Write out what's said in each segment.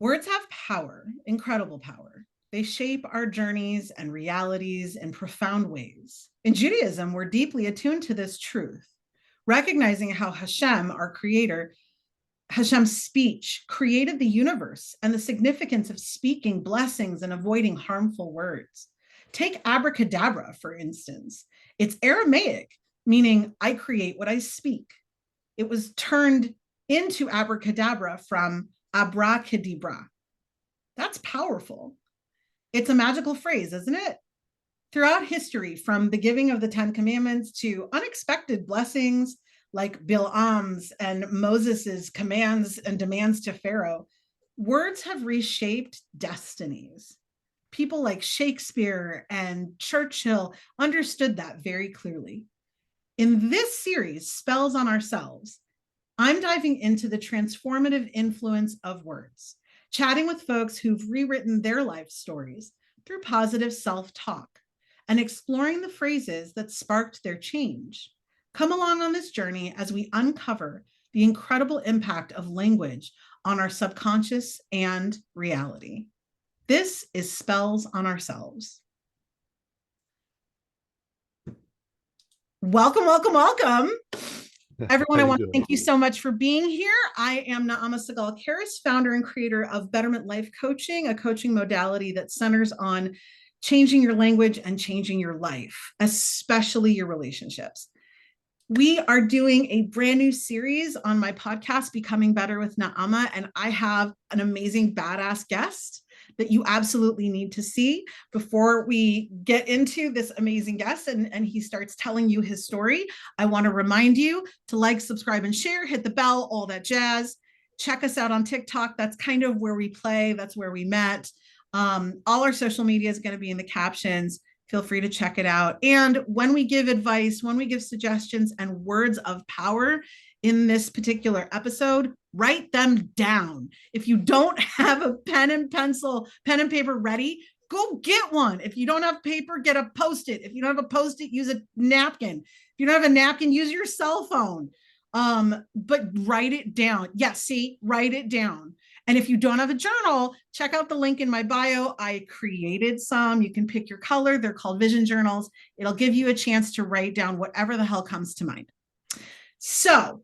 Words have power, incredible power. They shape our journeys and realities in profound ways. In Judaism, we're deeply attuned to this truth, recognizing how Hashem, our creator, Hashem's speech created the universe and the significance of speaking blessings and avoiding harmful words. Take abracadabra, for instance. It's Aramaic, meaning I create what I speak. It was turned into abracadabra from abracadabra. That's powerful. It's a magical phrase, isn't it? Throughout history, from the giving of the Ten Commandments to unexpected blessings like Bilam's and Moses's commands and demands to Pharaoh, words have reshaped destinies. People like Shakespeare and Churchill understood that very clearly. In this series, Spells on Ourselves, I'm diving into the transformative influence of words, chatting with folks who've rewritten their life stories through positive self-talk and exploring the phrases that sparked their change. Come along on this journey as we uncover the incredible impact of language on our subconscious and reality. This is Spells on Ourselves. Welcome, welcome, welcome. Everyone, I want to thank you so much for being here. I am Naama Segal-Karras, founder and creator of Betterment Life Coaching, a coaching modality that centers on changing your language and changing your life, especially your relationships. We are doing a brand new series on my podcast, Becoming Better with Naama, and I have an amazing badass guest that you absolutely need to see. Before we get into this amazing guest and he starts telling you his story, I want to remind you to like, subscribe, and share, hit the bell, all that jazz. Check us out on TikTok. That's kind of where we play. That's where we met. All our social media is going to be in the captions. Feel free to check it out. And when we give advice, when we give suggestions and words of power in this particular episode, write them down. If you don't have a pen and paper ready, go get one. If you don't have paper, get a Post-it. If you don't have a Post-it, use a napkin. If you don't have a napkin, use your cell phone. But write it down. Yes, see, write it down. And if you don't have a journal, check out the link in my bio. I created some. You can pick your color. They're called vision journals. It'll give you a chance to write down whatever the hell comes to mind. So,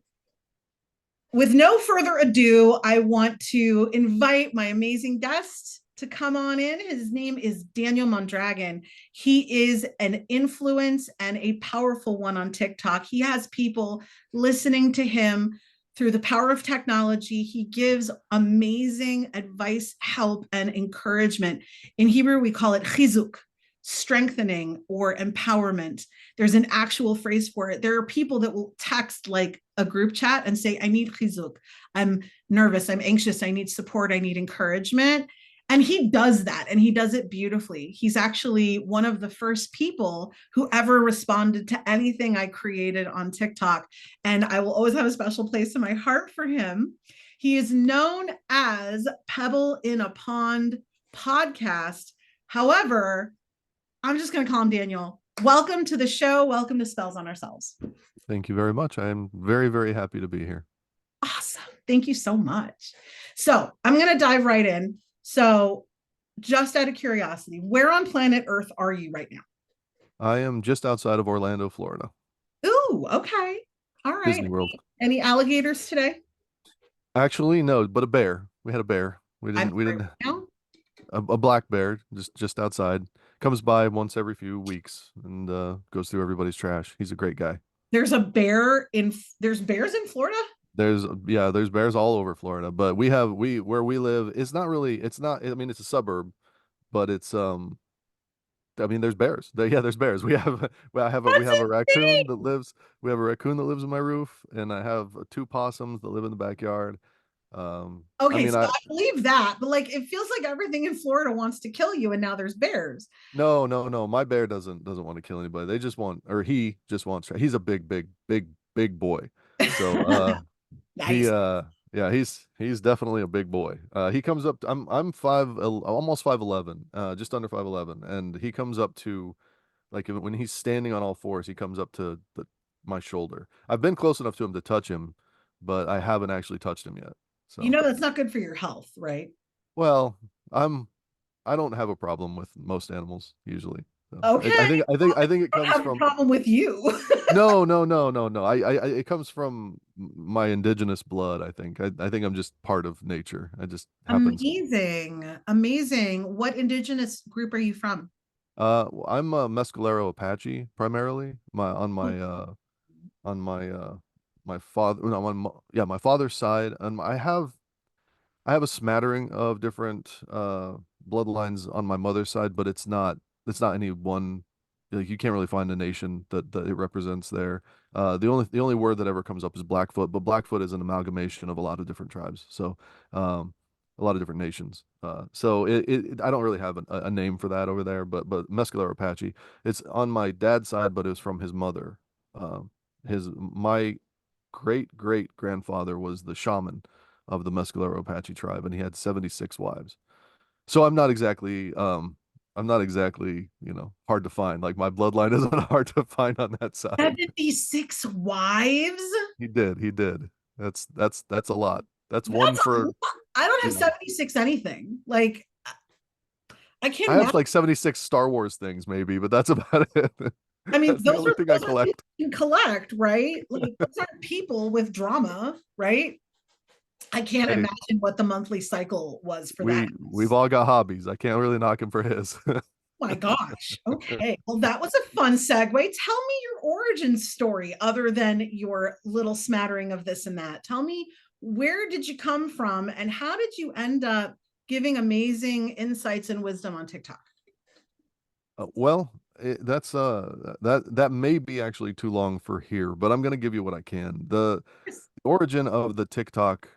with no further ado, I want to invite my amazing guest to come on in. His name is Daniel Mondragon. He is an influence and a powerful one on TikTok. He has people listening to him through the power of technology. He gives amazing advice, help, and encouragement. In Hebrew, we call it chizuk, strengthening or empowerment. There's an actual phrase for it. There are people that will text like a group chat and say, I need chizuk. I'm nervous. I'm anxious. I need support. I need encouragement. And he does that, and he does it beautifully. He's actually one of the first people who ever responded to anything I created on TikTok. And I will always have a special place in my heart for him. He is known as Pebble in a Pond podcast. However, I'm just going to call him Daniel. Welcome to the show. Welcome to Spells on Ourselves. Thank you very much. I am very, very happy to be here. Awesome. Thank you so much. So I'm going to dive right in. So just out of curiosity, where on planet Earth are you right now? I am just outside of Orlando, Florida. Ooh, okay. All right. Disney World. Any alligators today? Actually, no, but a bear. We had a bear. We didn't a black bear just outside. Comes by once every few weeks and goes through everybody's trash. He's a great guy. There's bears in Florida? There's bears all over Florida, but where we live, it's not, I mean, it's a suburb, but it's I mean, there's bears. There's bears. We have a raccoon that lives. We have a raccoon that lives in my roof, and I have two possums that live in the backyard. Okay, I believe that, but like it feels like everything in Florida wants to kill you, and now there's bears. No. My bear doesn't want to kill anybody. He just wants. He's a big boy. So nice. He's definitely a big boy. He comes up. I'm almost 5'11", just under 5'11", and he comes up to, like, when he's standing on all fours, he comes up to my shoulder. I've been close enough to him to touch him, but I haven't actually touched him yet. So that's not good for your health, right? Well, I'm I don't have a problem with most animals usually. So Okay. I think it I don't comes have a from problem with you. no. It comes from my indigenous blood, I think. I think I'm just part of nature. I just happens. Amazing. Amazing. What indigenous group are you from? I'm a Mescalero Apache primarily. On my my father no, yeah, my father's side, and I have a smattering of different bloodlines on my mother's side, but it's not any one. Like you can't really find a nation that it represents there. The only word that ever comes up is Blackfoot, but Blackfoot is an amalgamation of a lot of different tribes, so um, a lot of different nations. So I don't really have a name for that over there, but Mescalero Apache. It's on my dad's side, but it was from his mother. His my great grandfather was the shaman of the Mescalero Apache tribe, and he had 76 wives. So I'm not exactly, hard to find. Like my bloodline isn't hard to find on that side. 76 wives? He did. That's a lot. That's one That's a for, lot. I don't have you know. 76 anything. Like, I can't I have imagine. like 76 Star Wars things maybe, but that's about it. I mean, That's the only thing I those are things collect. you can collect, right? Like those aren't people with drama, right? I can't Hey, imagine what the monthly cycle was for that. we've all got hobbies. I can't really knock him for his. My gosh. Okay. Well, that was a fun segue. Tell me your origin story other than your little smattering of this and that. Tell me, where did you come from and how did you end up giving amazing insights and wisdom on TikTok? Well, that may be actually too long for here, but I'm gonna give you what I can. The origin of the TikTok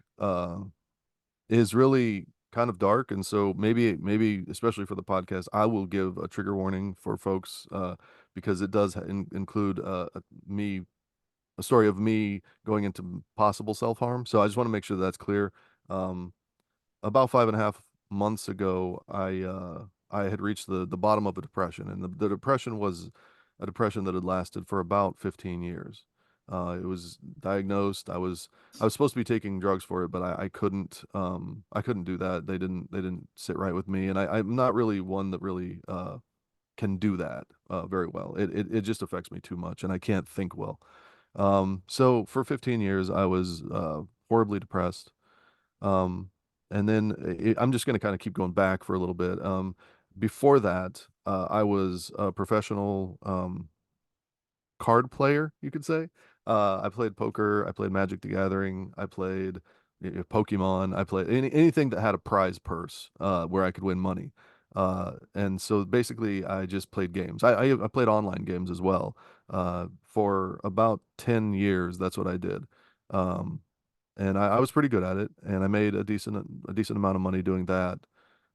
is really kind of dark, and so maybe especially for the podcast, I will give a trigger warning for folks because it does include me a story of me going into possible self-harm. So I just want to make sure that's clear. Um, about 5.5 months ago, I had reached the bottom of a depression, and the depression was a depression that had lasted for about 15 years. It was diagnosed. I was supposed to be taking drugs for it, but I couldn't do that. They didn't sit right with me, and I'm not really one that really can do that very well. It just affects me too much, and I can't think well. So for 15 years, I was horribly depressed. Um, and then I'm just going to kind of keep going back for a little bit. Before that, I was a professional card player, you could say. I played poker, I played Magic the Gathering, I played Pokemon, I played anything that had a prize purse where I could win money. And so basically, I just played games. I played online games as well. For about 10 years, that's what I did. Um, and I was pretty good at it, and I made a decent amount of money doing that.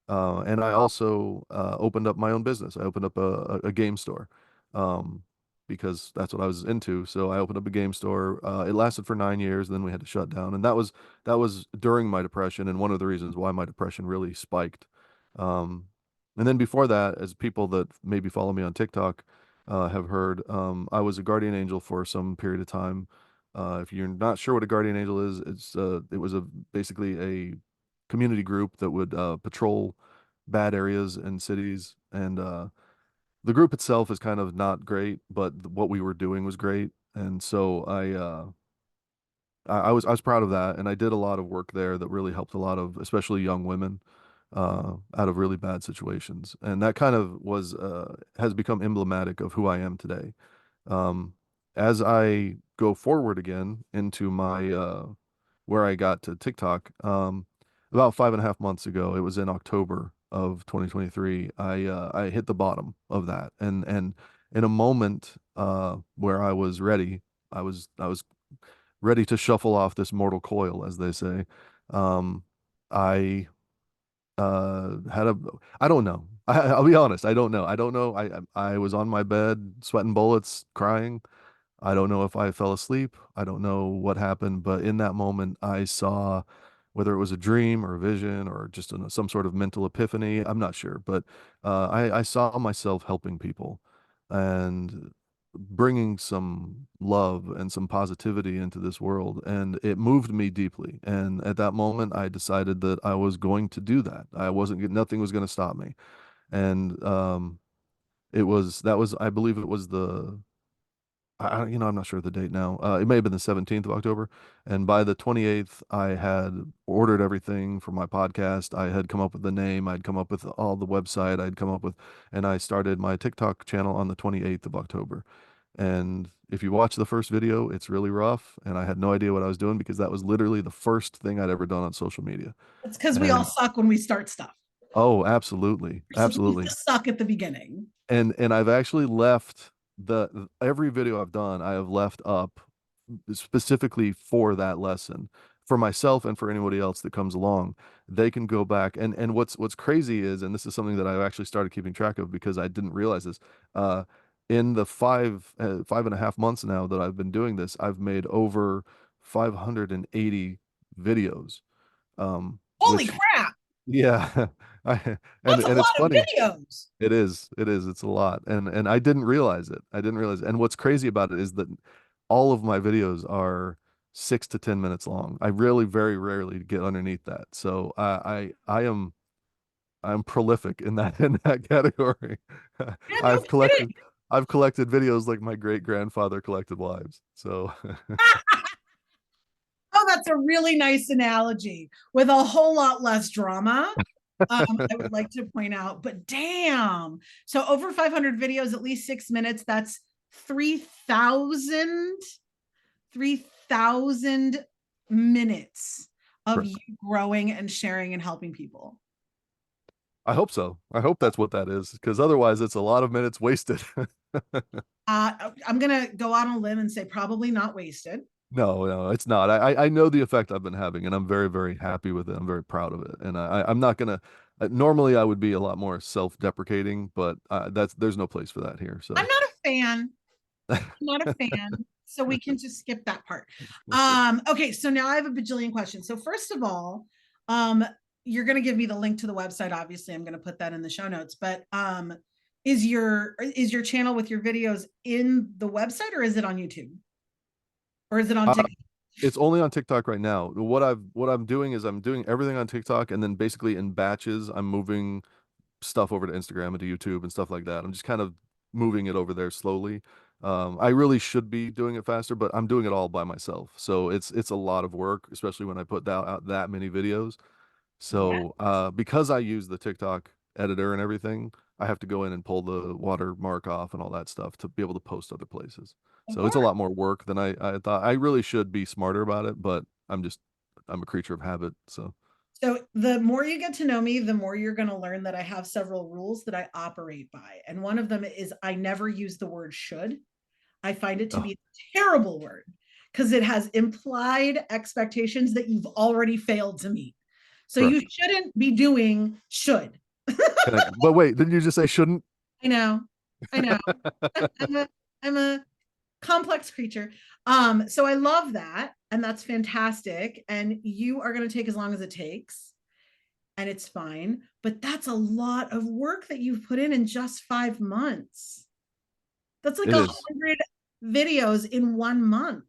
And I also opened up my own business. I opened up a game store um, because that's what I was into. So I opened up a game store. It lasted for 9 years, then we had to shut down, and that was during my depression, and one of the reasons why my depression really spiked. Um, and then before that, as people that maybe follow me on TikTok have heard, I was a guardian angel for some period of time. If you're not sure what a guardian angel is, it was a basically a community group that would patrol bad areas in cities. And the group itself is kind of not great, but what we were doing was great. And so I was proud of that, and I did a lot of work there that really helped a lot of especially young women out of really bad situations. And that kind of was has become emblematic of who I am today. Um, as I go forward again into my where I got to TikTok, about 5.5 months ago, it was in October of 2023, I hit the bottom of that. And in a moment where I was ready, I was ready to shuffle off this mortal coil, as they say. Um, I had a I don't know. I'll be honest, I don't know. I don't know. I was on my bed, sweating bullets, crying. I don't know if I fell asleep. I don't know what happened, but in that moment, I saw whether it was a dream or a vision or just some sort of mental epiphany. I'm not sure, but I saw myself helping people, and bringing some love and some positivity into this world, and it moved me deeply. And at that moment, I decided that I was going to do that. I wasn't, nothing was going to stop me. And it was that was I believe it was the I'm not sure of the date now. It may have been the 17th of October. And by the 28th, I had ordered everything for my podcast. I had come up with the name. I'd come up with all the website. I'd come up with, and I started my TikTok channel on the 28th of October. And if you watch the first video, it's really rough. And I had no idea what I was doing because that was literally the first thing I'd ever done on social media. It's because we all And suck when we start stuff. oh, absolutely. We're supposed to Absolutely. suck at the beginning. And I've actually left the every video I've done, I have left up specifically for that lesson for myself and for anybody else that comes along. They can go back and what's crazy is, and this is something that I've actually started keeping track of because I didn't realize this. Uh, in the 5.5 months now that I've been doing this, I've made over 580 videos. Holy Which crap. yeah, I, That's a and it's lot of funny. videos. It is. It is. It's a lot. And I didn't realize it. I didn't realize it. And what's crazy about it is that all of my videos are 6 to 10 minutes long. I really very rarely get underneath that. So I'm prolific in that in that category. Yeah, no I've kidding. collected I've collected videos like my great grandfather collected lives. So Oh, that's a really nice analogy with a whole lot less drama. I would like to point out, but damn. So over 500 videos, at least 6 minutes. That's 3,000, 3,000 minutes of you correct. growing and sharing and helping people. I hope so. I hope that's what that is, because otherwise it's a lot of minutes wasted. I'm going to go out on a limb and say probably not wasted. No, no, it's not. I know the effect I've been having, and I'm very, very happy with it. I'm very proud of it, and I'm not gonna. Normally, I would be a lot more self-deprecating, but there's no place for that here. I'm So not a fan. I'm not a fan. So we can just skip that part. okay. Okay, so now I have a bajillion questions. So first of all, um, you're gonna give me the link to the website. Obviously, I'm gonna put that in the show notes. But is your channel with your videos in the website or is it on YouTube? Or is it on Uh, TikTok? it's only on TikTok right now. What I'm doing is I'm doing everything on TikTok, and then basically in batches, I'm moving stuff over to Instagram and to YouTube and stuff like that. I'm just kind of moving it over there slowly. I really should be doing it faster, but I'm doing it all by myself. So it's a lot of work, especially when I put out that many videos. Yeah. So because I use the TikTok editor and everything, I have to go in and pull the watermark off and all that stuff to be able to post other places. Of So it's a course. lot more work than I thought. I really should be smarter about it, but I'm a creature of habit. So So the more you get to know me, the more you're going to learn that I have several rules that I operate by. And one of them is I never use the word should. I find it to oh, be a terrible word because it has implied expectations that you've already failed to meet. So you correct. shouldn't be doing should. But wait, didn't you just say shouldn't? I know. I know. I'm a I'm a complex creature. So I love that and that's fantastic and you are going to take as long as it takes and it's fine, but that's a lot of work that you've put in just 5 months. That's like It a is. 100 videos in 1 month.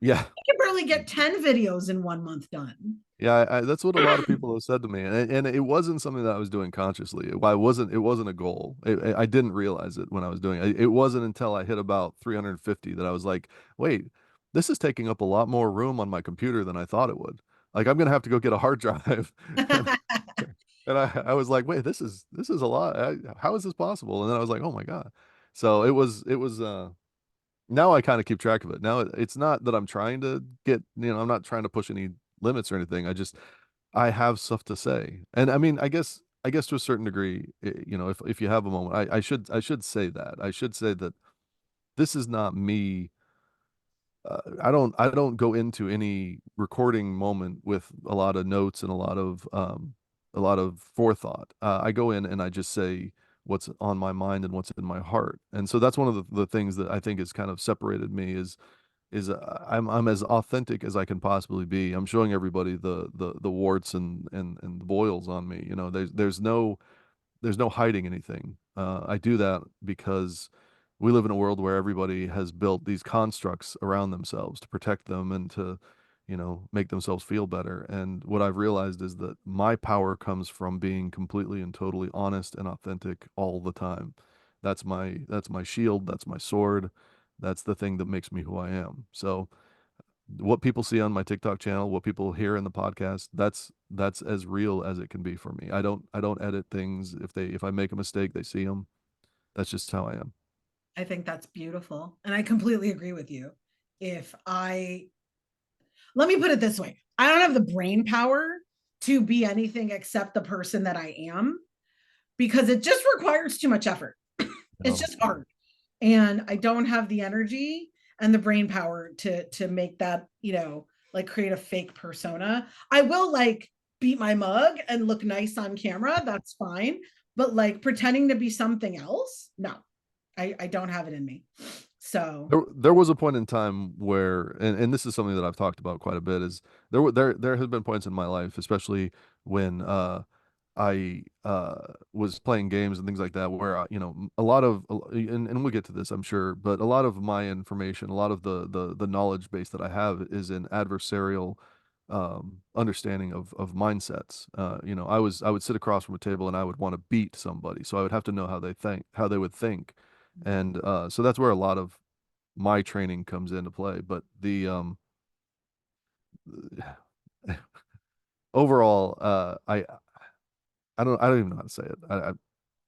Yeah. I can barely get 10 videos in 1 month done. Yeah, that's what a lot of people have said to me, and it wasn't something that I was doing consciously. It wasn't a goal. I didn't realize it when I was doing it. It wasn't until I hit about 350 that I was like, wait, this is taking up a lot more room on my computer than I thought it would. Like I'm gonna have to go get a hard drive, and I was like, wait, this is a lot. How is this possible? And then I was like, oh my God. So it was. Now I kind of keep track of it. Now it's not that I'm trying to get, I'm not trying to push any limits or anything. I have stuff to say. And I mean, I guess to a certain degree, if you have a moment, I should say that. I should say that this is not me. I don't go into any recording moment with a lot of notes and a lot of forethought. I go in and I just say what's on my mind and what's in my heart. And so that's one of the things that I think has kind of separated me is I'm as authentic as I can possibly be. I'm showing everybody the warts and the boils on me. There's no hiding anything. I do that because we live in a world where everybody has built these constructs around themselves to protect them and to, make themselves feel better. And what I've realized is that my power comes from being completely and totally honest and authentic all the time. That's my shield, that's my sword, that's the thing that makes me who I am. So what people see on my TikTok channel, what people hear in the podcast, that's as real as it can be for me. I don't edit things. If I make a mistake, they see them. That's just how I am. I think that's beautiful. And I completely agree with you. If I, let me put it this way, I don't have the brain power to be anything except the person that I am because it just requires too much effort. It's Oh, just hard. And I don't have the energy and the brain power to make that, like create a fake persona. I will like beat my mug and look nice on camera, that's fine. But like pretending to be something else, no, I don't have it in me. So there was a point in time where, and this is something that I've talked about quite a bit, is there has been points in my life, especially when I was playing games and things like that, where a lot of, and we'll get to this, I'm sure, but a lot of my information, a lot of the knowledge base that I have is in adversarial understanding of mindsets. I would sit across from a table and I would want to beat somebody, so I would have to know how they would think, and so that's where a lot of my training comes into play. But the overall, I don't even know how to say it.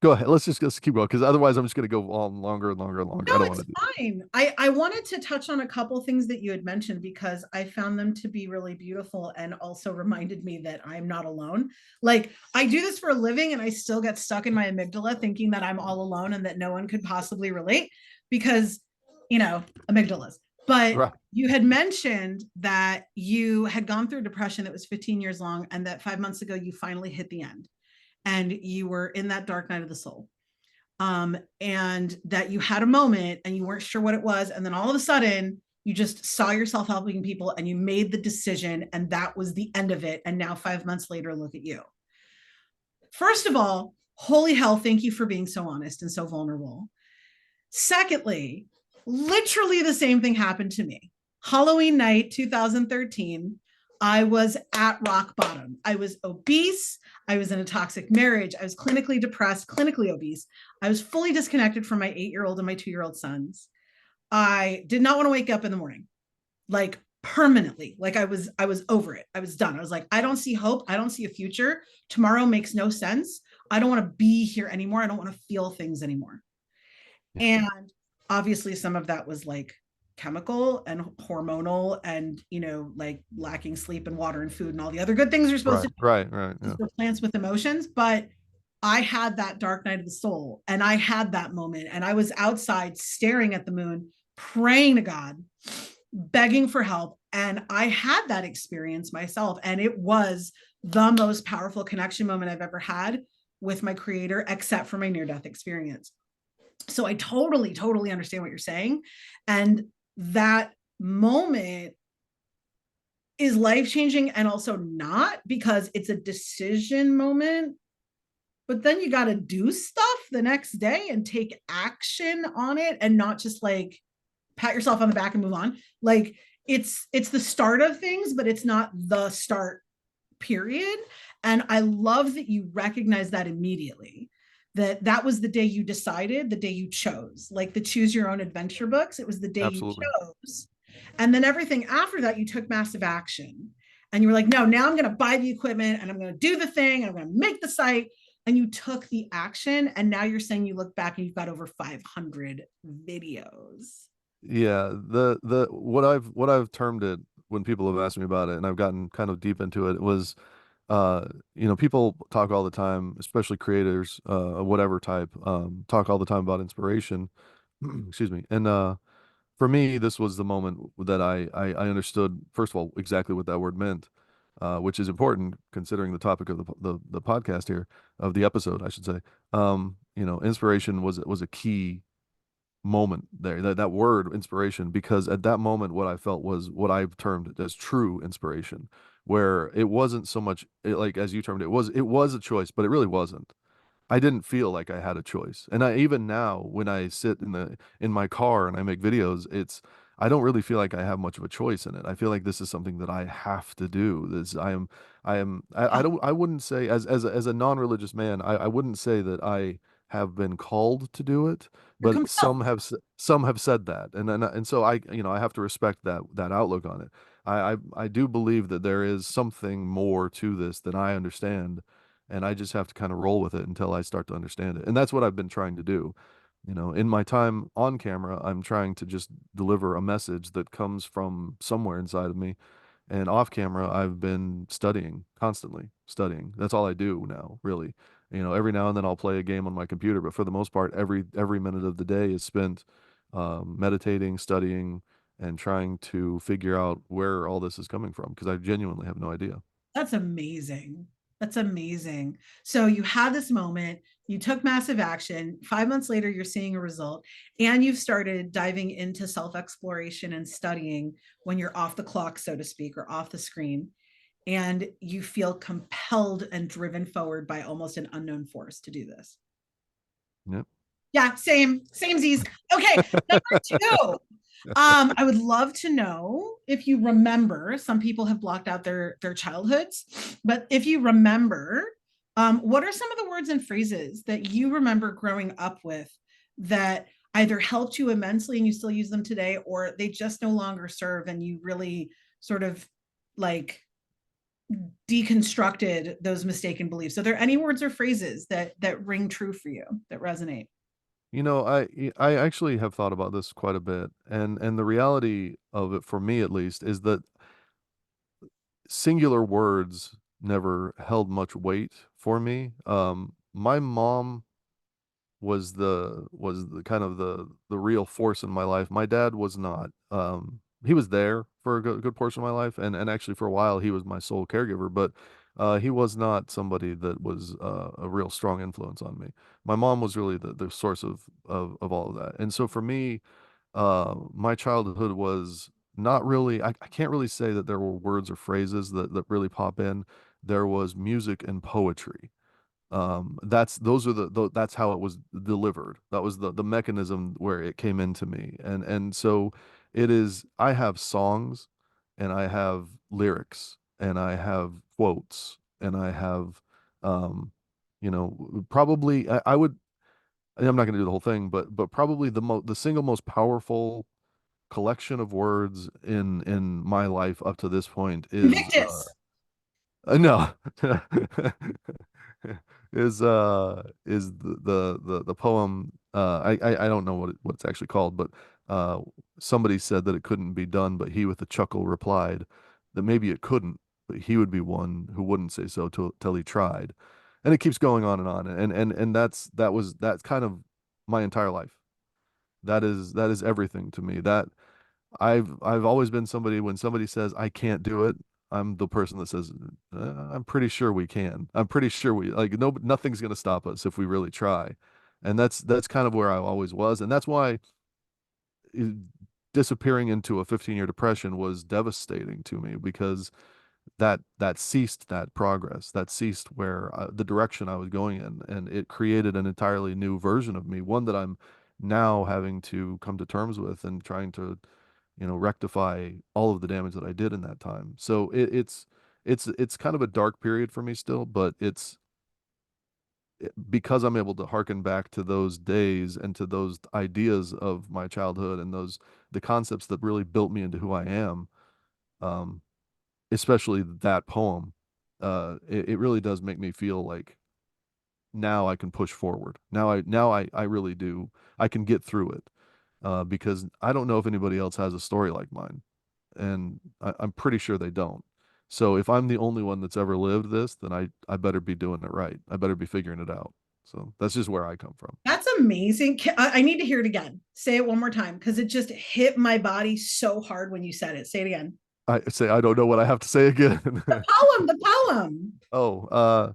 Go ahead. Let's keep going because otherwise I'm just going to go on longer and longer and longer. I no, don't want it's to do fine. I wanted to touch on a couple things that you had mentioned because I found them to be really beautiful and also reminded me that I'm not alone. Like I do this for a living and I still get stuck in my amygdala thinking that I'm all alone and that no one could possibly relate because, amygdalas. it. But Right. you had mentioned that you had gone through a depression that was 15 years long and that 5 months ago you finally hit the end and you were in that dark night of the soul, and that you had a moment and you weren't sure what it was. And then all of a sudden, you just saw yourself helping people and you made the decision, and that was the end of it. And now, 5 months later, look at you. First of all, holy hell, thank you for being so honest and so vulnerable. Secondly, literally the same thing happened to me. Halloween night 2013, I was at rock bottom. I was obese. I was in a toxic marriage. I was clinically depressed, clinically obese. I was fully disconnected from my 8-year-old and my 2-year-old sons. I did not want to wake up in the morning, like permanently. Like I was over it. I was done. I was like, I don't see hope. I don't see a future. Tomorrow makes no sense. I don't want to be here anymore. I don't want to feel things anymore. Yeah. And obviously some of that was like chemical and hormonal and like lacking sleep and water and food and all the other good things you're supposed Right. to Right. Right. do Yeah. for plants with emotions. But I had that dark night of the soul and I had that moment and I was outside staring at the moon, praying to God, begging for help. And I had that experience myself. And it was the most powerful connection moment I've ever had with my creator, except for my near death experience. So I totally, totally understand what you're saying. And that moment is life changing and also not because it's a decision moment. But then you got to do stuff the next day and take action on it and not just like pat yourself on the back and move on. Like it's the start of things, but it's not the start, period. And I love that you recognize that immediately, that was the day you decided, the day you chose, like the choose your own adventure books. It was the day you Absolutely. chose. And then everything after that, you took massive action. And you were like, no, now I'm going to buy the equipment and I'm going to do the thing. And I'm going to make the site. And you took the action. And now you're saying you look back and you've got over 500 videos. Yeah. The what I've termed it when people have asked me about it, and I've gotten kind of deep into it, was people talk all the time, especially creators, whatever type, talk all the time about inspiration. Excuse me. And for me, this was the moment that I understood, first of all, exactly what that word meant, which is important considering the topic of the podcast here, of the episode, I should say. Inspiration was a key moment there, that word inspiration, because at that moment, what I felt was what I've termed as true inspiration, where it wasn't so much like as you termed it was a choice, but it really wasn't. I didn't feel like I had a choice. And I even now when I sit in my car and I make videos, I don't really feel like I have much of a choice in it. I feel like this is something that I have to do. This I Oh, don't I wouldn't say as a non-religious man, I wouldn't say that I have been called to do it, you're but compelled. some have said that. And so I have to respect that outlook on it. I do believe that there is something more to this than I understand, and I just have to kind of roll with it until I start to understand it. And that's what I've been trying to do. In my time on camera, I'm trying to just deliver a message that comes from somewhere inside of me. And off camera, I've been studying, constantly studying. That's all I do now, really. Every now and then I'll play a game on my computer, but for the most part, every minute of the day is spent meditating, studying, and trying to figure out where all this is coming from because I genuinely have no idea. That's amazing. That's amazing. So you had this moment, you took massive action. 5 months later, you're seeing a result, and you've started diving into self exploration and studying when you're off the clock, so to speak, or off the screen. And you feel compelled and driven forward by almost an unknown force to do this. Yep. Yeah, same Z's. Okay, number two. I would love to know if you remember. Some people have blocked out their childhoods, but if you remember, what are some of the words and phrases that you remember growing up with that either helped you immensely and you still use them today, or they just no longer serve and you really sort of like deconstructed those mistaken beliefs? Are there any words or phrases that ring true for you that resonate? I actually have thought about this quite a bit, and the reality of it for me at least is that singular words never held much weight for me. My mom was the kind of the real force in my life. My dad was not. He was there for a good portion of my life, and actually for a while he was my sole caregiver, but he was not somebody that was a real strong influence on me. My mom was really the source of all of that. And so for me, my childhood was not really, I can't really say that there were words or phrases that really pop in. There was music and poetry. That's how it was delivered. That was the mechanism where it came into me. And so I have songs and I have lyrics and I have quotes and I have probably I would I'm not going to do the whole thing, but probably the single most powerful collection of words in my life up to this point Invictus. no. Is the poem I don't know what it's actually called, but uh somebody said that it couldn't be done, but he with a chuckle replied that maybe it couldn't, but he would be one who wouldn't say so till he tried. And it keeps going on and on. And that's kind of my entire life. That is everything to me. That I've always been somebody when somebody says I can't do it, I'm the person that says I'm pretty sure we can. I'm pretty sure we like no nothing's going to stop us if we really try. And that's kind of where I always was, and that's why uh, disappearing into a 15-year depression was devastating to me because that ceased that progress, that ceased where the direction I was going in, and it created an entirely new version of me, one that I'm now having to come to terms with and trying to rectify all of the damage that I did in that time. So it's kind of a dark period for me still, but because I'm able to harken back to those days and to those ideas of my childhood and the concepts that really built me into who I am, um, especially that poem, it really does make me feel like now I can push forward. Now I really do. I can get through it because I don't know if anybody else has a story like mine, and I'm pretty sure they don't. So if I'm the only one that's ever lived this, then I better be doing it right. I better be figuring it out. So that's just where I come from. That's amazing. I need to hear it again. Say it one more time because it just hit my body so hard when you said it. Say it again. I say I don't know what I have to say again. The poem. Oh,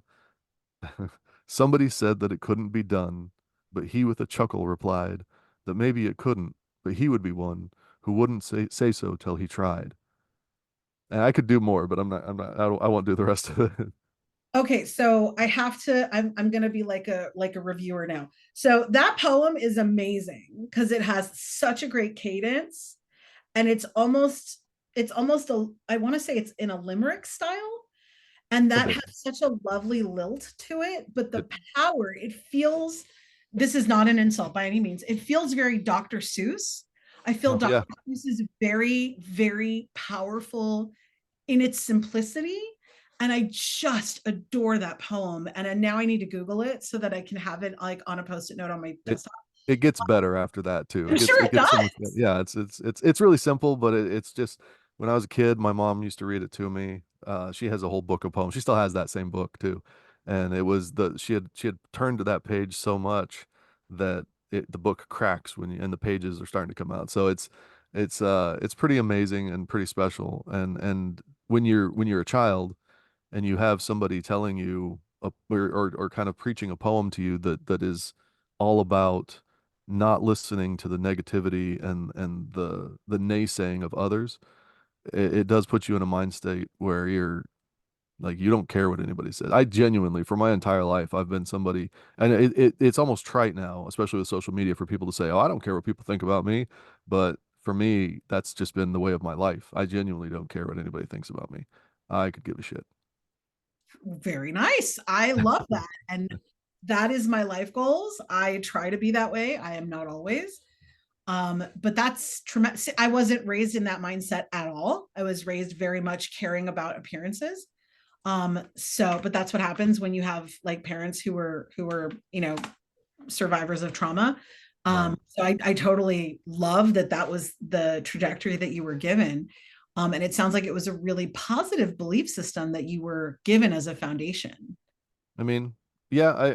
somebody said that it couldn't be done, but he with a chuckle replied that maybe it couldn't, but he would be one who wouldn't say so till he tried. And I could do more, but I'm not, I won't do the rest of it. Okay, so I have to, I'm gonna be like a reviewer now. So that poem is amazing because it has such a great cadence, and it's almost a, I want to say it's in a limerick style, and A that bit. has such a lovely lilt to it, but It, the power, it feels, this is not an insult by any means, it feels very Dr. Seuss. I feel oh Dr. yeah. Seuss is very, very powerful in its simplicity, and I just adore that poem, and now I need to Google it so that I can have it like on a post-it note on my It desktop. it gets better after that too. I'm sure It it gets so much better. does. Yeah, it's really simple, but it's just when I was a kid, my mom used to read it to me. She has a whole book of poems. She still has that same book too. And it was the she had turned to that page so much that the book cracks when and the pages are starting to come out. So it's pretty amazing and pretty special. And when you're a child and you have somebody telling you or kind of preaching a poem to you that is all about not listening to the negativity and the naysaying of others, it does put you in a mind state where you're like you don't care what anybody says. I genuinely, for my entire life, I've been somebody, and it's almost trite now, especially with social media, for people to say, "Oh, I don't care what people think about me," but for me, that's just been the way of my life. I genuinely don't care what anybody thinks about me. I could give a shit. Very nice. I love that. And that is my life goals. I try to be that way. I am not always. But that's tremendous. I wasn't raised in that mindset at all. I was raised very much caring about appearances. So, but that's what happens when you have like parents who were, survivors of trauma. Right. So I totally love that that was the trajectory that you were given. And it sounds like it was a really positive belief system that you were given as a foundation. I mean, yeah,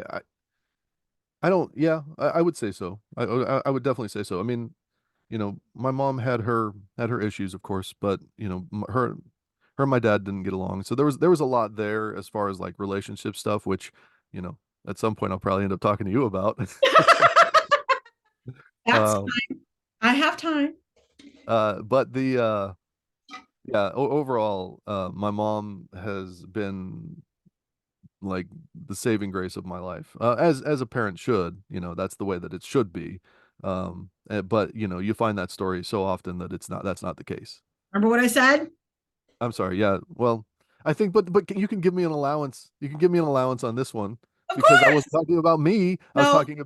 I don't, yeah, I would say so. I would definitely say so. I mean, my mom had her issues, of course, but her and my dad didn't get along. So there was a lot there as far as like relationship stuff, which, you know, at some point I'll probably end up talking to you about. That's, Uh, I have time. but the yeah, overall, my mom has been like the saving grace of my life, as a parent should. That's the way that it should be. But you find that story so often that it's not that's not the case. Remember what I said? I'm sorry. Yeah. Well, I think, but you can give me an allowance. You can give me an allowance on this one Of because I wasn't course. talking about me. No, I was of talking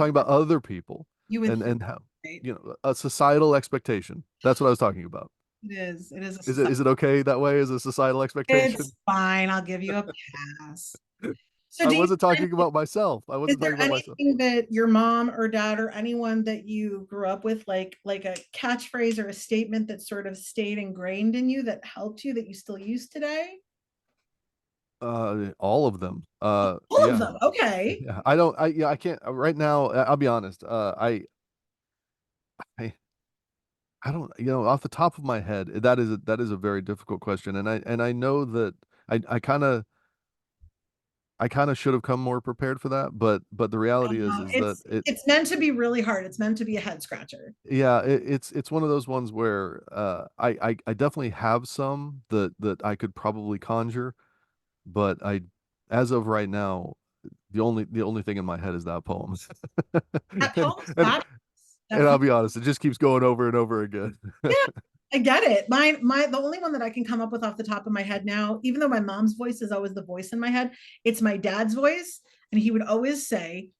about course. other people You would think, and how, right? a societal expectation. That's what I was talking about. It is. It is a Is it okay that way as a societal expectation? it's fine. I'll give you a pass. So I do you, wasn't talking about myself. I is wasn't talking there about myself. anything that your mom or dad or anyone that you grew up with, like a catchphrase or a statement that sort of stayed ingrained in you that helped you that you still use today? All of them. All of Yeah. them. Okay. Yeah. I don't. I yeah. I can't right now. I'll be honest. I I don't. Off the top of my head, that is a very difficult question, and I know that I kind of should have come more prepared for that, but the reality is that It's meant to be really hard. It's meant to be a head scratcher. yeah, it's one of those ones where I definitely have some that I could probably conjure, but as of right now, the only thing in my head is that poem. That And poem's and fabulous. That and I'll poem, be honest, it just keeps going over and over again. yeah, I get it. The only one that I can come up with off the top of my head now, even though my mom's voice is always the voice in my head, it's my dad's voice, and he would always say,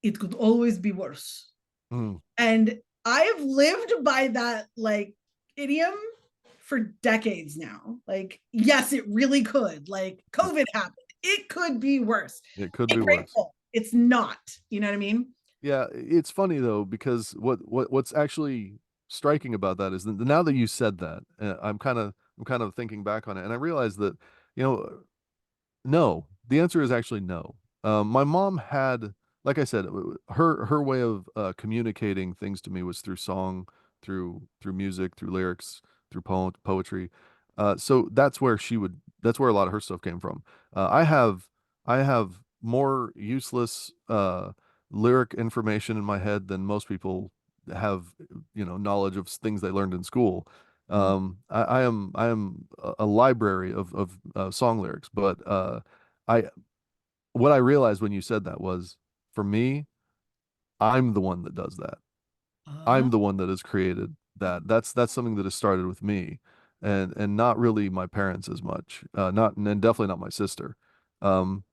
"It could always be worse." Mm, And I have lived by that like idiom for decades now. Like, yes, it really could. Like, it, COVID happened. It could be worse. it could Be be worse. grateful. It's not. You know what I mean? Yeah, it's funny though because what's actually striking about that is that now that you said that, I'm kind of thinking back on it, and I realize that you know no, the answer is actually no. My mom had, like I said, her way of communicating things to me was through song, through music, through lyrics, through poetry. So that's where a lot of her stuff came from. I have more useless lyric information in my head than most people have, knowledge of things they learned in school. I am a library of song lyrics, but I what I realized when you said that was, for me, I'm the one that does that. Uh, I'm the one that has created that. That's something that has started with me, and not really my parents as much. Not and definitely not my sister. Um,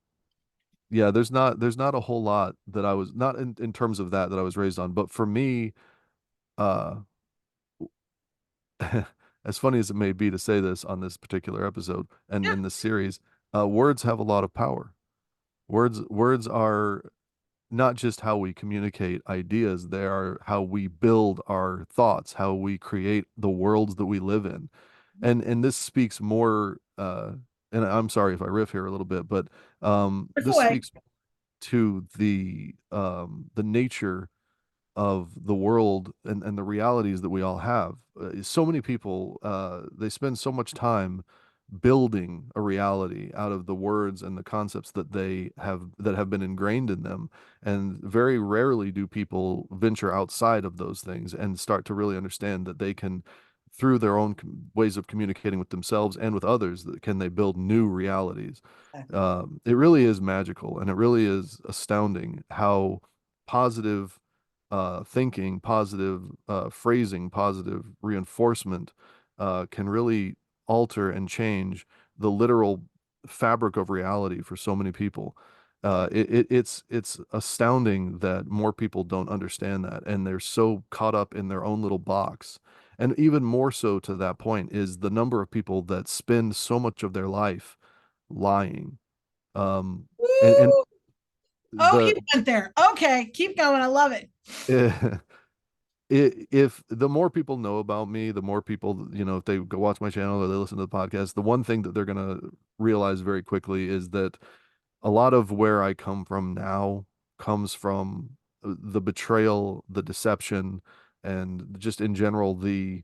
yeah, there's not a whole lot that I was not in terms of that I was raised on. But for me, uh, as funny as it may be to say this on this particular episode and yeah, in this series, words have a lot of power. Words are not just how we communicate ideas, they are how we build our thoughts, how we create the worlds that we live in. And this speaks more and I'm sorry if I riff here a little bit, but riff this away. speaks to the nature of the world and the realities that we all have. So many people, they spend so much time building a reality out of the words and the concepts that have been ingrained in them. And very rarely do people venture outside of those things and start to really understand that they can, through their own ways of communicating with themselves and with others, that can they build new realities. Exactly. It really is magical, and it really is astounding how positive thinking, positive phrasing, positive reinforcement can really alter and change the literal fabric of reality for so many people. It's astounding that more people don't understand that, and they're so caught up in their own little box. And even more so to that point is the number of people that spend so much of their life lying. Um, and Woo! Oh, he the went there. Okay, keep going. I love it. if the more people know about me, the more people, if they go watch my channel or they listen to the podcast, the one thing that they're going to realize very quickly is that a lot of where I come from now comes from the betrayal, the deception, and just in general, the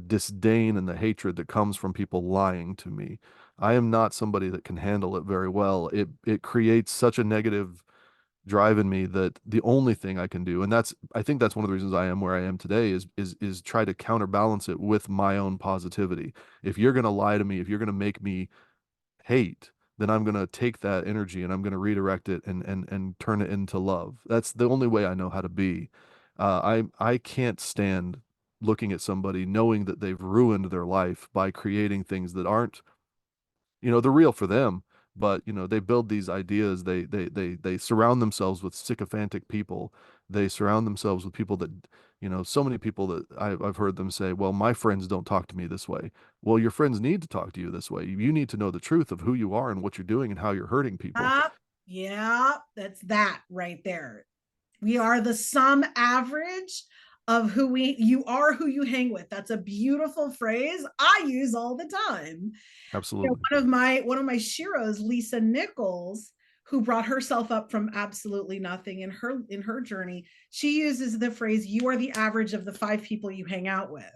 disdain and the hatred that comes from people lying to me. I am not somebody that can handle it very well. It creates such a negative drive in me that the only thing I can do, and I think that's one of the reasons I am where I am today, is try to counterbalance it with my own positivity. If you're gonna lie to me, if you're gonna make me hate, then I'm gonna take that energy and I'm gonna redirect it and turn it into love. That's the only way I know how to be. I can't stand looking at somebody knowing that they've ruined their life by creating things that aren't, they're real for them, but they build these ideas. They surround themselves with sycophantic people. They surround themselves with people that, so many people that I've heard them say, well, my friends don't talk to me this way. Well, your friends need to talk to you this way. You need to know the truth of who you are and what you're doing and how you're hurting people. Ah, yeah, that's that right there. We are the sum average of who you are, who you hang with. That's a beautiful phrase I use all the time. Absolutely. One of my sheroes, Lisa Nichols, who brought herself up from absolutely nothing in her journey, she uses the phrase, you are the average of the 5 people you hang out with.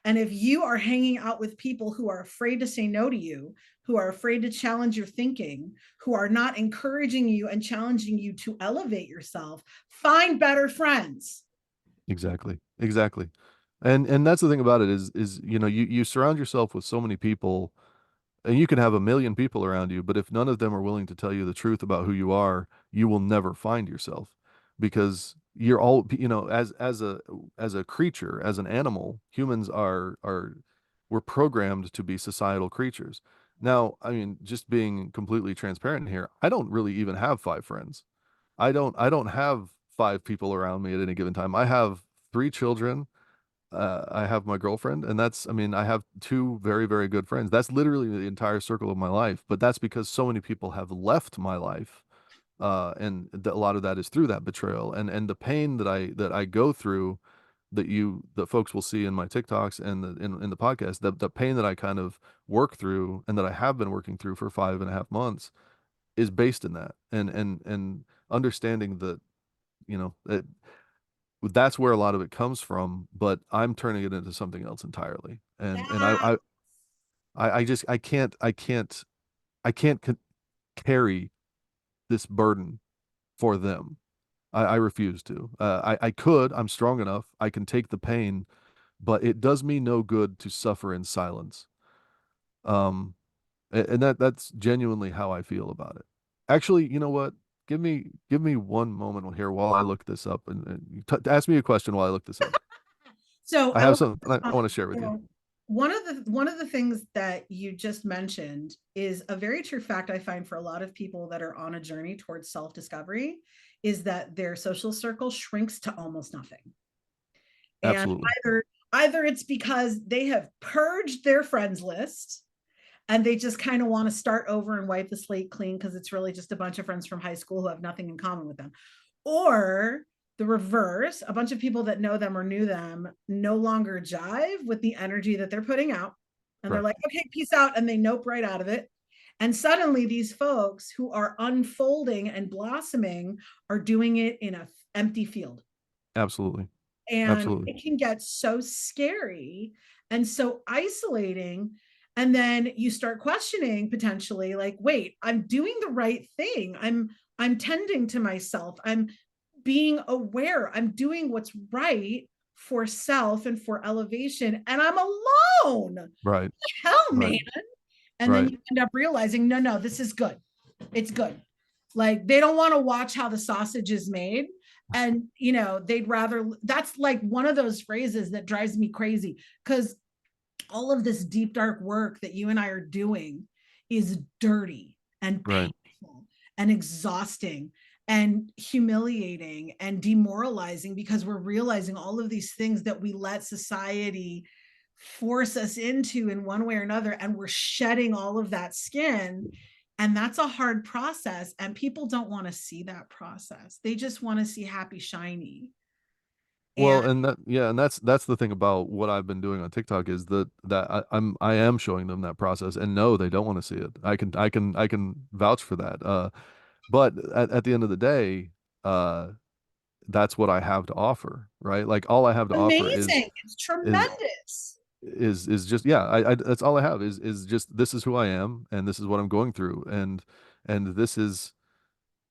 And if you are hanging out with people who are afraid to say no to you, who are afraid to challenge your thinking, who are not encouraging you and challenging you to elevate yourself, find better friends. Exactly. Exactly. And that's the thing about it is you surround yourself with so many people. And you can have a million people around you, but if none of them are willing to tell you the truth about who you are, you will never find yourself, because you're all, as a creature, as an animal, humans are we're programmed to be societal creatures. Now, I mean, just being completely transparent here, I don't really even have five friends. I don't have five people around me at any given time. I have three children. I have my girlfriend, and I mean, I have two very, very good friends. That's literally the entire circle of my life. But that's because so many people have left my life, and a lot of that is through that betrayal and the pain that I go through, that folks will see in my TikToks and in the podcast. The pain that I kind of work through and that I have been working through for 5.5 months is based in that, and understanding that, you know, it, that's where a lot of it comes from, but I'm turning it into something else entirely. And Yeah. I just I can't carry this burden for them. I refuse to. I could. I'm strong enough. I can take the pain, but it does me no good to suffer in silence. Um, And that's genuinely how I feel about it. Actually, you know what? Give me one moment here while I look this up, and ask me a question while I look this up. So I I have will, something I want to share with you. you one of the things that you just mentioned is a very true fact I find for a lot of people that are on a journey towards self-discovery is that their social circle shrinks to almost nothing. And Absolutely. either it's because they have purged their friends list and they just kind of want to start over and wipe the slate clean because it's really just a bunch of friends from high school who have nothing in common with them. Or the reverse, a bunch of people that know them or knew them no longer jive with the energy that they're putting out. And they're Correct. like, okay, peace out. And they nope right out of it. And suddenly these folks who are unfolding and blossoming are doing it in an empty field. Absolutely. And Absolutely. it can get so scary and so isolating. And then you start questioning potentially like, wait, I'm doing the right thing. I'm tending to myself. I'm being aware. I'm doing what's right for self and for elevation. And I'm alone. Right. Hell, Right. man. And then Right. you end up realizing, no, no, this is good. It's good. Like they don't want to watch how the sausage is made. And, they'd rather, that's like one of those phrases that drives me crazy because all of this deep, dark work that you and I are doing is dirty and Right. painful and exhausting and humiliating and demoralizing because we're realizing all of these things that we let society force us into in one way or another. And we're shedding all of that skin. And that's a hard process. And people don't want to see that process. They just want to see happy, shiny. And Well, and that's the thing about what I've been doing on TikTok is that I am showing them that process, and no, they don't want to see it. I can vouch for that. But at the end of the day, uh, that's what I have to offer, right? Like all I have to offer amazing. It's is tremendous. is just yeah, I that's all I have is just this is who I am, and this is what I'm going through, and this is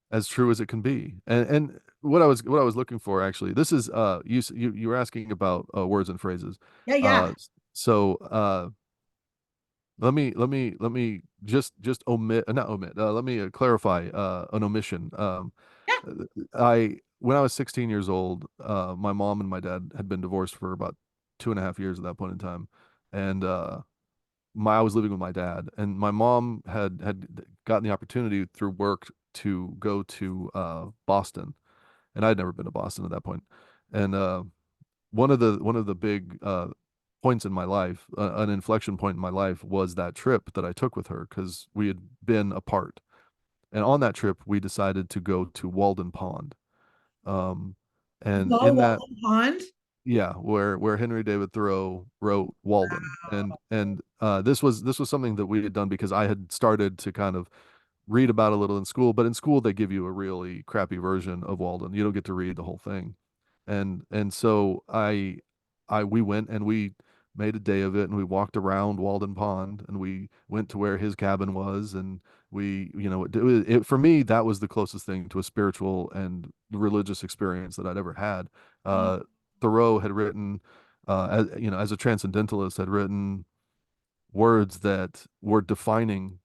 as true as it can be. And what I was looking for actually, this is you were asking about words and phrases. Yeah, yeah. Uh so let me just omit not omit let me clarify an omission. Yeah. I when I was 16 years old, my mom and my dad had been divorced for about 2.5 years at that point in time, and I was living with my dad, and my mom had gotten the opportunity through work to go to Boston, and I'd never been to Boston at that point. And one of the big points in my life, an inflection point in my life, was that trip that I took with her because we had been apart. And on that trip, we decided to go to Walden Pond. Um, and The in that, Walden Pond. yeah, where Henry David Thoreau wrote Walden, and this was something that we had done because I had started to kind of read about a little in school, but in school they give you a really crappy version of Walden. You don't get to read the whole thing. And so I we went and we made a day of it, and we walked around Walden Pond, and we went to where his cabin was, and for me that was the closest thing to a spiritual and religious experience that I'd ever had. Oh, Uh Thoreau had written as a transcendentalist, had written words that were defining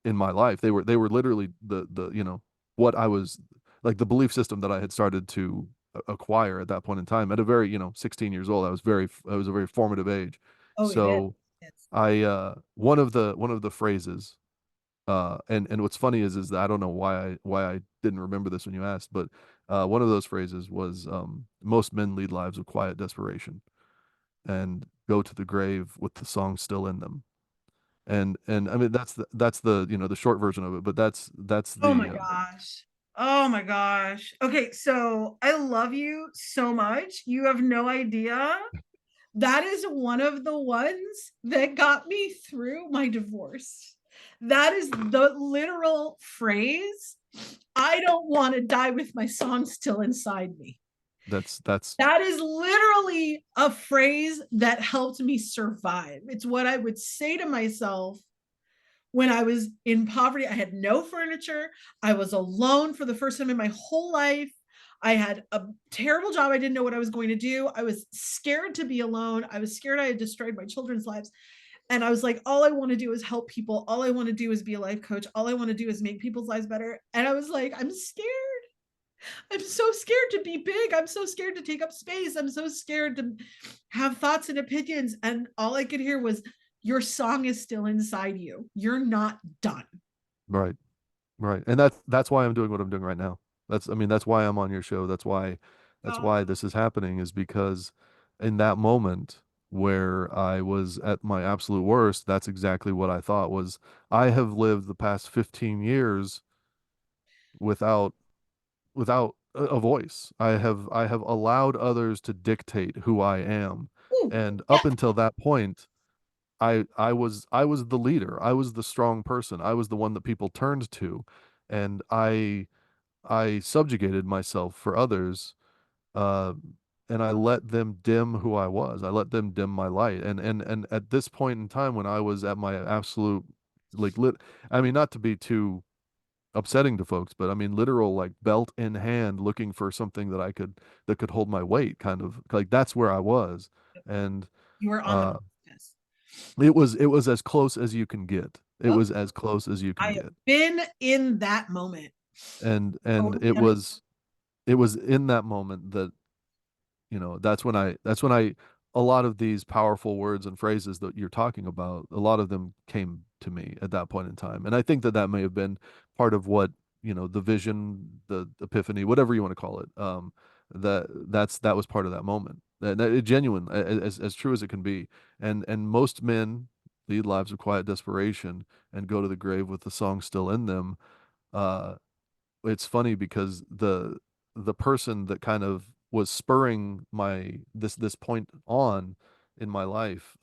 in my life. They were literally the what I was like, the belief system that I had started to acquire at that point in time at a very 16 years old. I was a very formative age. oh, it is. So It's, I one of the phrases, and what's funny is that I don't know why I didn't remember this when you asked, but one of those phrases was, most men lead lives of quiet desperation and go to the grave with the song still in them. And I mean that's the short version of it, but that's oh my the gosh. Oh my gosh. Okay, so I love you so much. You have no idea. That is one of the ones that got me through my divorce. That is the literal phrase. I don't want to die with my song still inside me. that's That is literally a phrase that helped me survive. It's what I would say to myself when I was in poverty. I had no furniture. I was alone for the first time in my whole life. I had a terrible job. I didn't know what I was going to do. I was scared to be alone. I was scared I had destroyed my children's lives. And I was like, all I want to do is help people. All I want to do is be a life coach. All I want to do is make people's lives better. And I was like, I'm scared. I'm so scared to be big. I'm so scared to take up space. I'm so scared to have thoughts and opinions. And all I could hear was, your song is still inside you. You're not done. Right. Right. And that's why I'm doing what I'm doing right now. I mean, that's why I'm on your show. That's Oh, why this is happening is because in that moment where I was at my absolute worst, that's exactly what I thought was I have lived the past 15 years without a voice. I have allowed others to dictate who I am. ooh, And up yes. until that point, I was the leader. I was the strong person. I was the one that people turned to. And I subjugated myself for others, uh, and I let them dim who I was. I let them dim my light. And at this point in time, when I was at my absolute like lit, I mean, not to be too upsetting to folks, but I mean, literal like belt in hand, looking for something that could hold my weight, kind of like that's where I was. And You were on the uh, precipice. it was as close as you can get. It Yep. was as close as you I can have get. been in that moment. And Totally understand. it was in that moment that that's when I a lot of these powerful words and phrases that you're talking about, a lot of them came to me at that point in time. And I think that that may have been part of what, the vision, the epiphany, whatever you want to call it, that was part of that moment. That it genuine, as true as it can be. And most men lead lives of quiet desperation and go to the grave with the song still in them. uh it's funny because the person that kind of was spurring this point on in my life,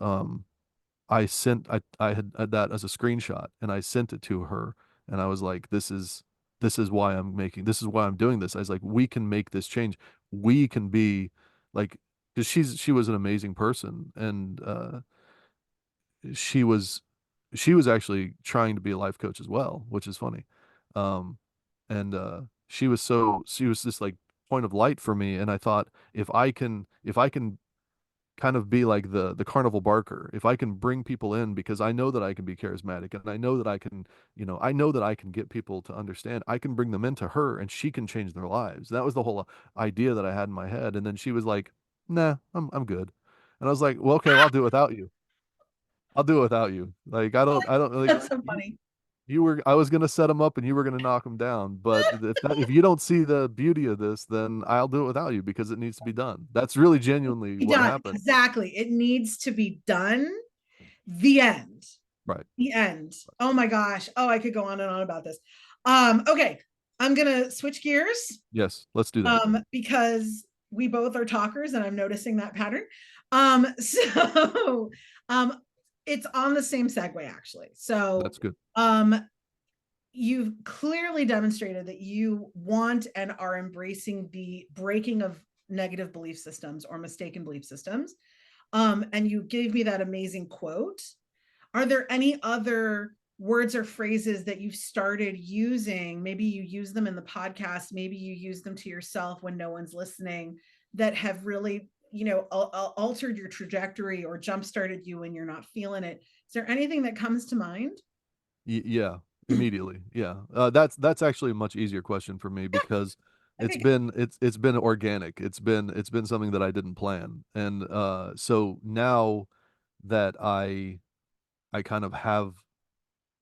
I had that as a screenshot and I sent it to her, and I was like, this is why I'm doing this. I was like, we can make this change. We can be like, because she was an amazing person, and she was she was actually trying to be a life coach as well, which is funny. Um, and she was this like point of light for me, and I thought if I can kind of be like the carnival barker, if I can bring people in because I know that I can be charismatic and I know that I know that I can get people to understand. I can bring them into her and she can change their lives. That was the whole idea that I had in my head. And then she was like, "Nah, I'm good." And I was like, "Well, okay, well, I'll do it without you. I'll do it without you. Like I don't like That's so you funny. I was gonna set them up and you were gonna knock them down. But if you don't see the beauty of this, then I'll do it without you because it needs to be done." That's really genuinely Be what done. happened. Exactly. It needs to be done. The end. Right. The end. Oh my gosh. Oh, I could go on and on about this. Okay. I'm gonna switch gears Yes, let's do that. because we both are talkers and I'm noticing that pattern. So um it's on the same segue actually. So That's good. um you've clearly demonstrated that you want and are embracing the breaking of negative belief systems or mistaken belief systems. And you gave me that amazing quote. Are there any other words or phrases that you've started using? Maybe you use them in the podcast, maybe you use them to yourself when no one's listening, that have really, altered your trajectory or jump started you when you're not feeling it. Is there anything that comes to mind? Yeah, immediately. Yeah. That's actually a much easier question for me because Okay, it's been organic. It's been something that I didn't plan. And so now that I kind of have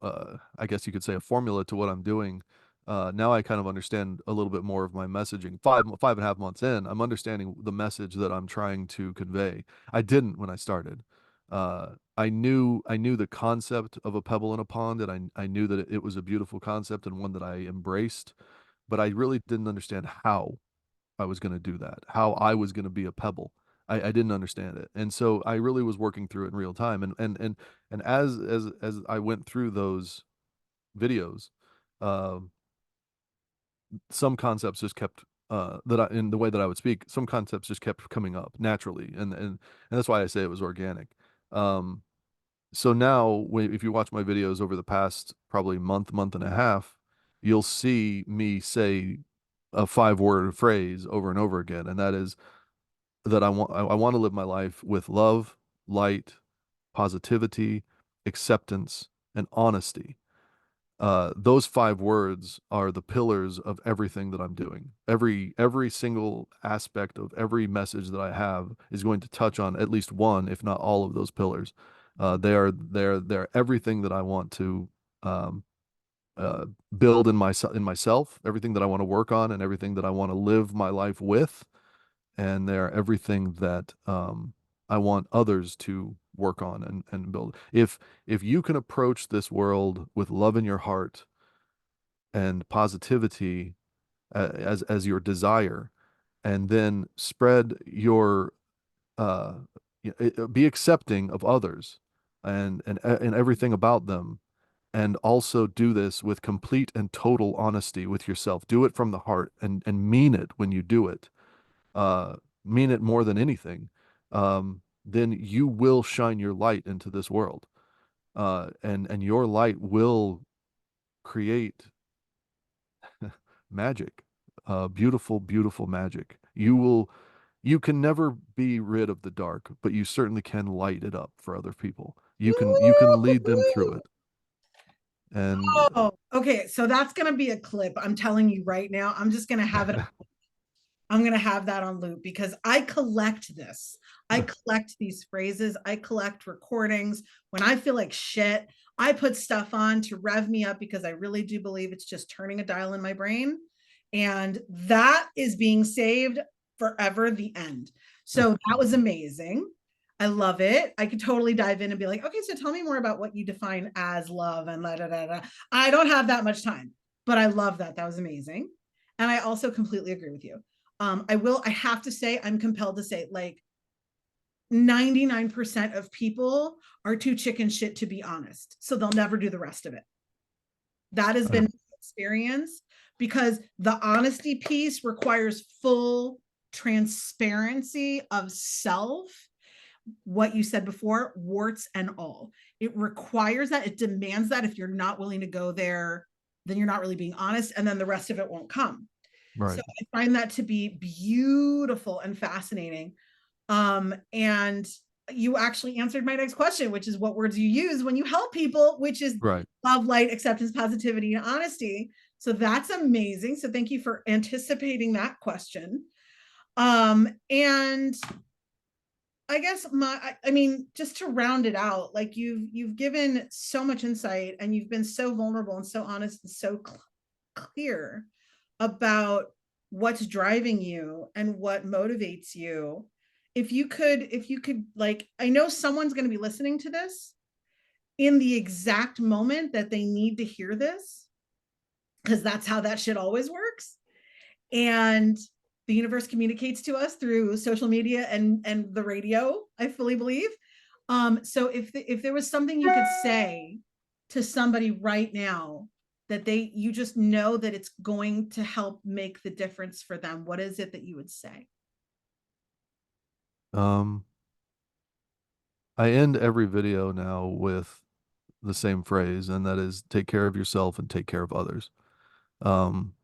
I guess you could say a formula to what I'm doing. Now I kind of understand a little bit more of my messaging. 5.5 months in, I'm understanding the message that I'm trying to convey. I didn't when I started. I knew the concept of a pebble in a pond, and I knew that it was a beautiful concept and one that I embraced, but I really didn't understand how I was going to do that, how I was going to be a pebble. I didn't understand it. And so I really was working through it in real time. And as I went through those videos, um, some concepts just kept in the way that I would speak, some concepts just kept coming up naturally. And that's why I say it was organic. Um, so now if you watch my videos over the past probably month and a half, you'll see me say a 5 word phrase over and over again, and that is that I want to live my life with love, light, positivity, acceptance, and honesty. Those five words are the pillars of everything that I'm doing. Every single aspect of every message that I have is going to touch on at least one, if not all of those pillars. They're everything that I want to um, uh, build in myself, everything that I want to work on, and everything that I want to live my life with, and they're everything that I want others to work on and build. If you can approach this world with love in your heart and positivity as your desire, and then spread your uh, be accepting of others and everything about them, and also do this with complete and total honesty with yourself. Do it from the heart and mean it when you do it. Uh, Mean it more than anything. Then you will shine your light into this world, and your light will create magic, beautiful, beautiful magic. You can never be rid of the dark, but you certainly can light it up for other people. You can lead them through it. And Oh, okay. So that's going to be a clip. I'm telling you right now. I'm just going to have it. I'm going to have that on loop because I collect this. I collect these phrases. I collect recordings. When I feel like shit, I put stuff on to rev me up because I really do believe it's just turning a dial in my brain. And that is being saved forever, the end. So that was amazing. I love it. I could totally dive in and be like, okay, so tell me more about what you define as love and da da da da. I don't have that much time, but I love that. That was amazing. And I also completely agree with you. I have to say, I'm compelled to say, like 99% of people are too chicken shit to be honest. So they'll never do the rest of it. That has been my experience because the honesty piece requires full transparency of self. What you said before, warts and all. It requires that, it demands that. If you're not willing to go there, then you're not really being honest, and then the rest of it won't come. So right, I find that to be beautiful and fascinating. And you actually answered my next question, which is what words you use when you help people, which is right. love, light, acceptance, positivity, and honesty. So that's amazing. So thank you for anticipating that question. And I guess I mean, just to round it out, like you've given so much insight and you've been so vulnerable and so honest and so clear about what's driving you and what motivates you. If you could like, I know someone's going to be listening to this in the exact moment that they need to hear this, because that's how that shit always works. And the universe communicates to us through social media and the radio, I fully believe. So if there was something you could say to somebody right now that you just know that it's going to help make the difference for them, what is it that you would say? Um, I end every video now with the same phrase, and that is take care of yourself and take care of others. Um,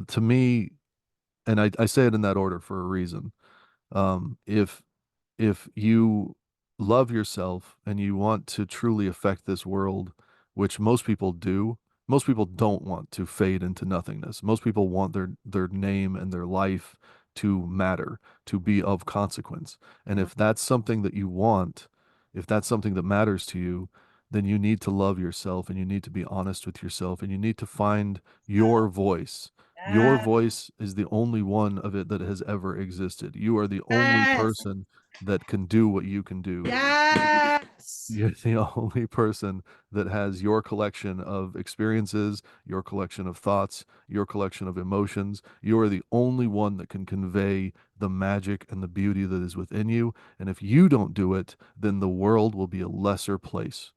to me, and I say it in that order for a reason. If you love yourself and you want to truly affect this world, which most people do, most people don't want to fade into nothingness. Most people want their name and their life to matter, to be of consequence. And if that's something that you want, if that's something that matters to you, then you need to love yourself and you need to be honest with yourself and you need to find your voice. Your Yes, voice is the only one of it that has ever existed. You are the only yes, person that can do what you can do. yes. You're the only person that has your collection of experiences, your collection of thoughts, your collection of emotions. You are the only one that can convey the magic and the beauty that is within you. And if you don't do it, then the world will be a lesser place.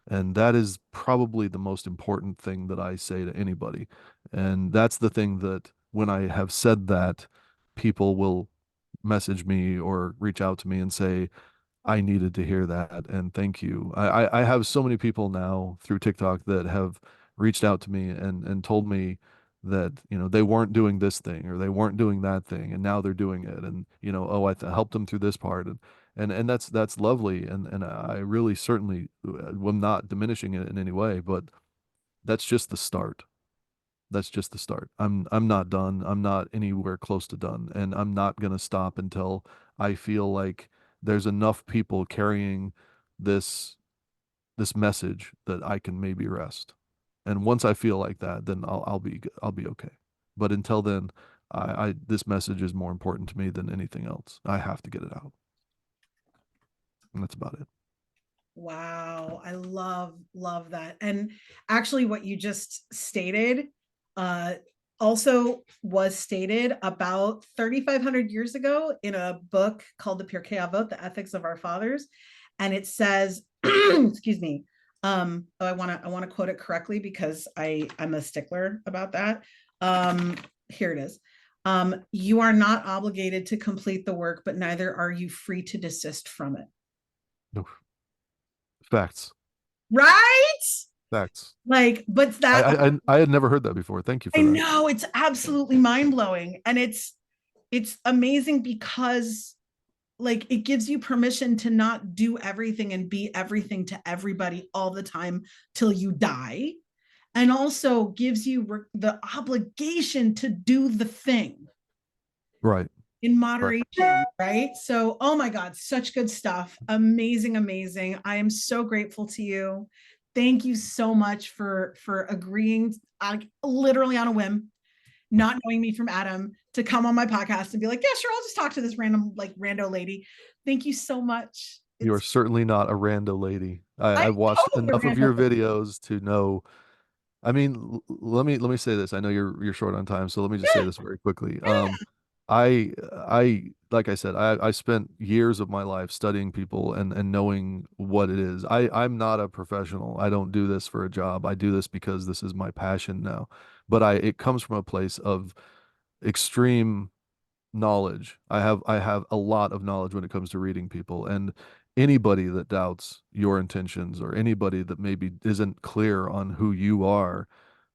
And that is probably the most important thing that I say to anybody. And that's the thing that when I have said that, people will message me or reach out to me and say, I needed to hear that and thank you. I have so many people now through TikTok that have reached out to me and told me that, they weren't doing this thing or they weren't doing that thing and now they're doing it. And, oh, helped them through this part. and that's lovely, and I really certainly am not diminishing it in any way, but that's just the start. That's just the start. I'm not done. I'm not anywhere close to done, and I'm not going to stop until I feel like there's enough people carrying this this message that I can maybe rest. And once I feel like that, then I'll be okay. But until then, I this message is more important to me than anything else. I have to get it out. And that's about it. Wow, I love that. And actually what you just stated uh also was stated about 3,500 years ago in a book called the Pirkei Avot, the Ethics of Our Fathers, and it says excuse me. I want to quote it correctly because I'm a stickler about that. Here it is. You are not obligated to complete the work, but neither are you free to desist from it. Oof. Facts. Right? Facts. Like, but I, that I I had never heard that before. Thank you I for that. know it's absolutely mind-blowing. And it's amazing because like it gives you permission to not do everything and be everything to everybody all the time till you die. And also gives you the obligation to do the thing Right. in Right. moderation, right? So, oh my God, such good stuff. Amazing, amazing. I am so grateful to you. Thank you so much for agreeing literally on a whim, not knowing me from Adam, to come on my podcast and be like, yeah, sure, I'll just talk to this random like rando lady. Thank you so much. You are It's certainly not a rando lady. I'm I've watched totally a enough of rando your lady. videos to know. I mean, let me say this. I know you're short on time, so let me just say Yeah, this very quickly. yeah. I like I said, I spent years of my life studying people and knowing what it is. I'm not a professional. I don't do this for a job. I do this because this is my passion now. But it comes from a place of extreme knowledge. I have a lot of knowledge when it comes to reading people, and anybody that doubts your intentions or anybody that maybe isn't clear on who you are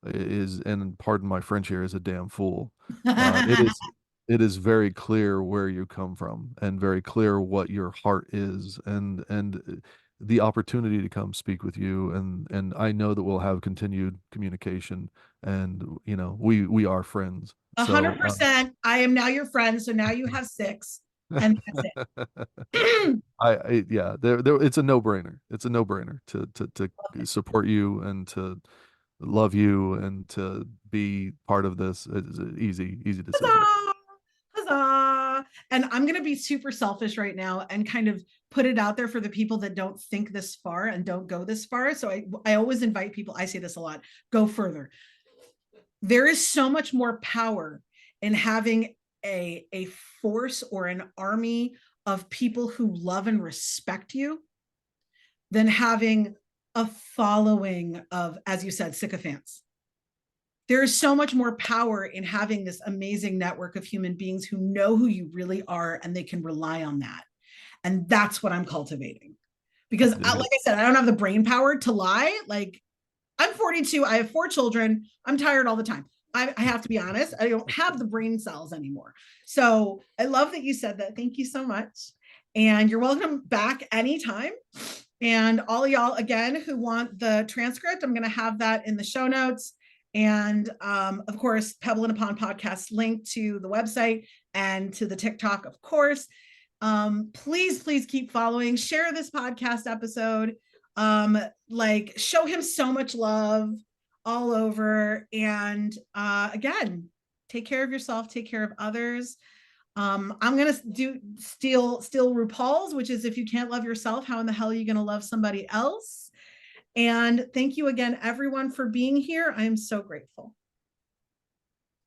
is, and pardon my French here, is a damn fool. It is it is very clear where you come from and very clear what your heart is, and the opportunity to come speak with you, and I know that we'll have continued communication, and you know we are friends. A hundred So percent. I am now your friend. So now you have six, and that's it. yeah, there it's a no-brainer. It's a no-brainer to support you and to love you and to be part of this. It's an easy decision. Huzzah! Huzzah! And I'm going to be super selfish right now and kind of put it out there for the people that don't think this far and don't go this far. So I always invite people, I say this a lot, go further. There is so much more power in having a force or an army of people who love and respect you than having a following of, as you said, sycophants. There is so much more power in having this amazing network of human beings who know who you really are and they can rely on that. And that's what I'm cultivating. Because, like I said, I don't have the brain power to lie. Like, I'm 42, I have 4 children, I'm tired all the time. I have to be honest, I don't have the brain cells anymore. So I love that you said that. Thank you so much. And you're welcome back anytime. And all y'all, again, who want the transcript, I'm going to have that in the show notes. And of course, Pebble in a Pond podcast link to the website and to the TikTok, of course. Please keep following, share this podcast episode, like show him so much love all over. And again, take care of yourself, take care of others. I'm gonna do steal RuPaul's, which is if you can't love yourself, how in the hell are you gonna love somebody else? And thank you again, everyone, for being here. I am so grateful.